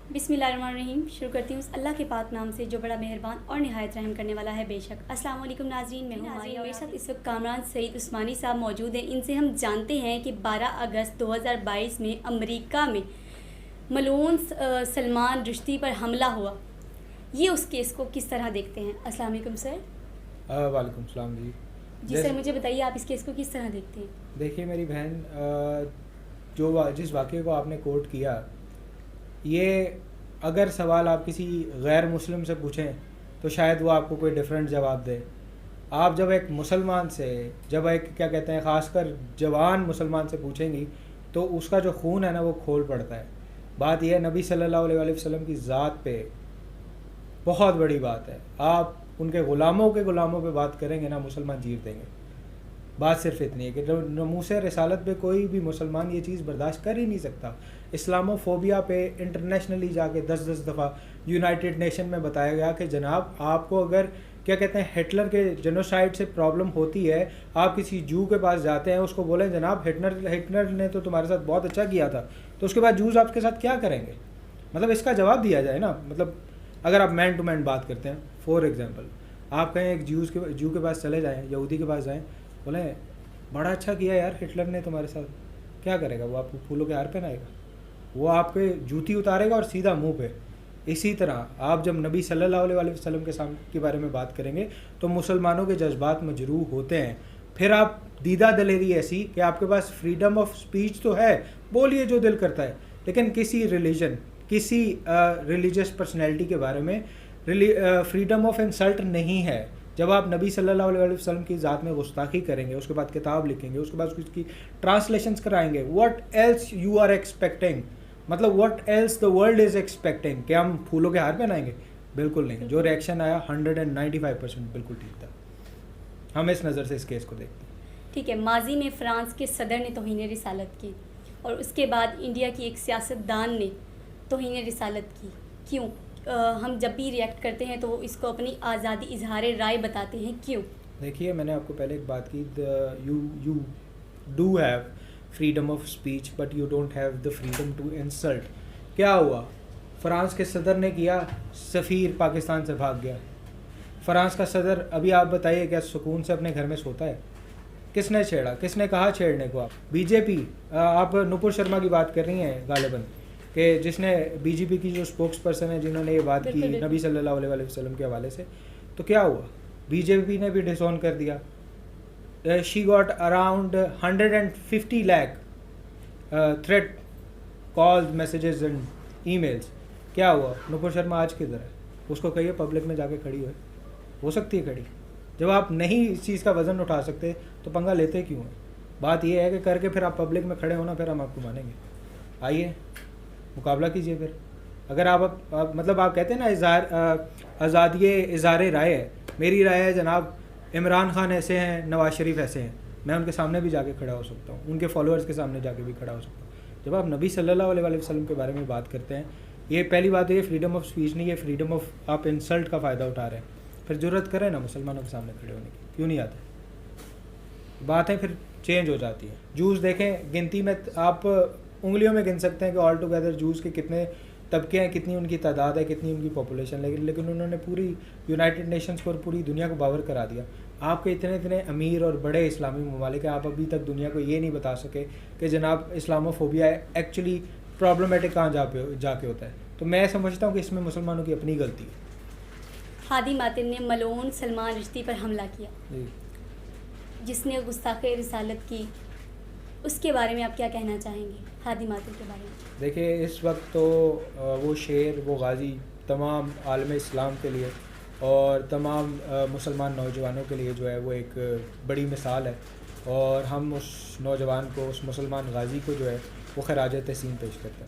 बिस्मिल्लाहिर्रहमानिर्रहीम। शुरू करती हूँ अल्लाह के पाक नाम से जो बड़ा मेहरबान और निहायत रहम करने वाला है बेशक। अस्सलाम वालेकुम नाज़रीन, मैं हूँ माया और मेरे साथ इस वक्त कामरान सईद उस्मानी साहब मौजूद हैं। इनसे हम जानते हैं कि 12 अगस्त 2022 में अमेरिका में मलून सलमान रुश्दी पर हमला हुआ, ये उस केस को किस तरह देखते हैं? अस्सलाम वालेकुम सर। वालेकुम सलाम जी। जी सर, मुझे बताइए आप इस केस को किस तरह देखते हैं? देखिए मेरी बहन, जिस वाक़े को आपने कोट किया, ये अगर सवाल आप किसी गैर मुस्लिम से पूछें तो शायद वो आपको कोई डिफरेंट जवाब दे। आप जब एक मुसलमान से, जब एक क्या कहते हैं, ख़ासकर जवान मुसलमान से पूछेंगी तो उसका जो खून है ना वो खोल पड़ता है। बात यह है, नबी सल्लल्लाहु अलैहि वसल्लम की ज़ात पे बहुत बड़ी बात है। आप उनके ग़ुलामों के ग़ुलामों पे बात करेंगे ना, मुसलमान जीत देंगे। बात सिर्फ इतनी है कि नमूस रिसालत पे कोई भी मुसलमान ये चीज़ बर्दाश्त कर ही नहीं सकता। इस्लामोफोबिया पे इंटरनेशनली जाके 10-10 दफ़ा यूनाइटेड नेशन में बताया गया कि जनाब आपको अगर क्या कहते हैं हिटलर के जेनोसाइड से प्रॉब्लम होती है, आप किसी जू के पास जाते हैं, उसको बोलें जनाब हिटलर ने तो तुम्हारे साथ बहुत अच्छा किया था, तो उसके बाद जूस आपके साथ क्या करेंगे? मतलब इसका जवाब दिया जाए ना। मतलब अगर आप मैन टू मैन बात करते हैं, फॉर एग्ज़ाम्पल आप कहें एक जू के पास चले जाएँ, यहूदी के पास जाएँ, बोले बड़ा अच्छा किया यार हिटलर ने तुम्हारे साथ, क्या करेगा वो? आपको फूलों के हार पहनाएगा? वो आपके जूती उतारेगा और सीधा मुंह पे। इसी तरह आप जब नबी सल्लल्लाहु अलैहि वसल्लम के बारे में बात करेंगे तो मुसलमानों के जज्बात मजरूह होते हैं। फिर आप दीदा दलेरी ऐसी कि आपके पास फ्रीडम ऑफ स्पीच तो है, बोलिए जो दिल करता है, लेकिन किसी रिलीजन, किसी रिलीजियस पर्सनैलिटी के बारे में फ्रीडम ऑफ इंसल्ट नहीं है। जब आप नबी सल्लल्लाहु अलैहि वसल्लम की ज़ात में गुस्ताखी करेंगे, उसके बाद किताब लिखेंगे, उसके बाद उसकी ट्रांसलेशंस कराएंगे, what else you are expecting? मतलब what else the world is expecting कि हम फूलों के हार पहनाएंगे? बिल्कुल नहीं। जो रिएक्शन आया 195% बिल्कुल ठीक था। हम इस नज़र से इस केस को देखते हैं। ठीक है, माजी में फ़्रांस के सदर ने तौहीन रिसालत की और उसके बाद इंडिया की एक सियासतदान ने तौहीन रिसालत की। क्यों? हम जब भी रिएक्ट करते हैं तो इसको अपनी आज़ादी इजहार राय बताते हैं, क्यों? देखिए मैंने आपको पहले एक बात की, you do have freedom of speech but you don't have the freedom to insult. क्या हुआ? फ्रांस के सदर ने किया, सफ़ीर पाकिस्तान से भाग गया। फ्रांस का सदर, अभी आप बताइए, क्या सुकून से अपने घर में सोता है? किसने छेड़ा? किसने कहा छेड़ने को? आप बीजेपी, आप नुपुर शर्मा की बात कर रही हैं गालिबन, कि जिसने बीजेपी की जो स्पोक्स पर्सन है जिन्होंने ये बात की नबी सल्लल्लाहु अलैहि वसल्लम के हवाले से, तो क्या हुआ? बीजेपी ने भी डिसोन कर दिया। She got around 150 lakh threat calls, messages and emails. क्या हुआ? नुपुर शर्मा आज किधर है? उसको कहिए पब्लिक में जाके खड़ी हो सकती है खड़ी। जब आप नहीं इस चीज़ का वज़न उठा सकते तो पंगा लेते क्यों हैं? बात यह है कि करके फिर आप पब्लिक में खड़े होना, फिर हम आपको मानेंगे। आइए मुकाबला कीजिए। फिर अगर आप मतलब आप कहते हैं ना आज़ादी इज़हार राय है, मेरी राय है जनाब इमरान खान ऐसे हैं, नवाज शरीफ ऐसे हैं, मैं उनके सामने भी जाके खड़ा हो सकता हूँ, उनके फॉलोअर्स के सामने जाके भी खड़ा हो सकता हूँ। जब आप नबी सल्लल्लाहु अलैहि वसल्लम के बारे में बात करते हैं, ये पहली बात है, ये फ्रीडम ऑफ स्पीच नहीं है, फ्रीडम ऑफ आप इंसल्ट का फ़ायदा उठा रहे हैं। फिर ज़रूरत करें ना मुसलमानों के सामने खड़े होने की, क्यों नहीं आते? बातें फिर चेंज हो जाती हैं। जूस देखें, गिनती में आप उंगलियों में गिन सकते हैं कि ऑल टुगेदर जूस के कितने तबके हैं, कितनी उनकी तादाद है, कितनी उनकी पॉपुलेशन, लेकिन उन्होंने पूरी यूनाइटेड नेशंस को और पूरी दुनिया को बावर करा दिया। आपके इतने इतने अमीर और बड़े इस्लामी ममालिक हैं, आप अभी तक दुनिया को ये नहीं बता सके कि जनाब इस्लामोफोबिया एक्चुअली प्रॉब्लमेटिक कहाँ जाके होता है। तो मैं समझता हूँ कि इसमें मुसलमानों की अपनी गलती है। हादी मातिन ने मलून सलमान रुश्दी पर हमला किया, जिसने गुस्ताखे रिसालत की, उसके बारे में आप क्या कहना चाहेंगे? हादी मातिन के बारे में देखिए इस वक्त तो वो शेर, वो गाजी तमाम आलम इस्लाम के लिए और तमाम मुसलमान नौजवानों के लिए जो है वो एक बड़ी मिसाल है, और हम उस नौजवान को, उस मुसलमान गाजी को जो है वो खराज तहसीन पेश करते हैं।